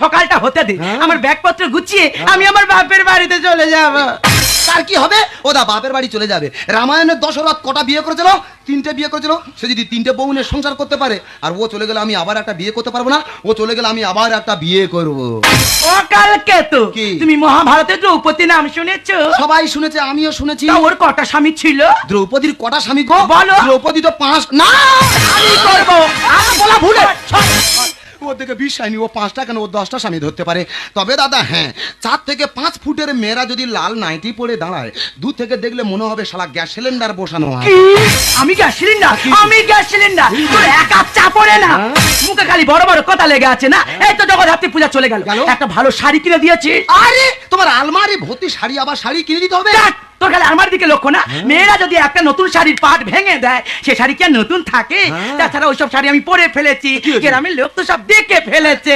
সকালটা হতে দে, আমার ব্যাগপত্র গুছিয়ে আমি আমার বাপের বাড়িতে চলে যাব। তার কি হবে? ওদা বাপের বাড়ি চলে যাবে। রামায়ণের দশরথ কটা বিয়ে করেছিল? 3টে বিয়ে করেছিল। সে যদি 3টে বউ নিয়ে সংসার করতে পারে, আর ও চলে গেলে আমি আবার একটা বিয়ে করতে পারবো না। ও চলে গেলে আমি আবার একটা বিয়ে করব। ও কালকে তো কি? তুমি মহাভারতের দ্রৌপদী নাম শুনেছো? সবাই শুনেছে, আমিও শুনেছি। তা ওর কটা স্বামী ছিল? দ্রৌপদীর কটা স্বামী গো? বলো। দ্রৌপদী তো 5 না। আমি করব। আমি বলা ভুল। ও দেখে বিশ্বায়নি, ও 5টা কেন, ও 10টা স্বামী ধরতে পারে। তবে দাদা হ্যাঁ, 4 থেকে 5 ফুটের মেয়েরা যদি লাল নাইটি পরে দাঁড়ায়, দূর থেকে দেখলে মনে হবে শালা গ্যাস সিলিন্ডার বসানো হয়। কি? আমি গ্যাস সিলিন্ডার? আমি গ্যাস সিলিন্ডার? তোর একা চা পড়ে না, মুখে খালি বড় বড় কথা লেগে আছে না। এই তো জগদ্ধাত্রী পূজা চলে গেল, একটা ভালো শাড়ি কিনে দিয়েছি। আরে তোমার আলমারি ভর্তি শাড়ি, আবার শাড়ি কিনে দিতে হবে? তোর খালি আমার দিকে লক্ষ্য না। মেয়েরা যদি একটা নতুন শাড়ির পাট ভেঙে দেয়, সে শাড়ি কি আর নতুন থাকে? তাছাড়া ওইসব শাড়ি আমি পরে ফেলেছি, গ্রামের লোক তো সব দেখে ফেলেছে।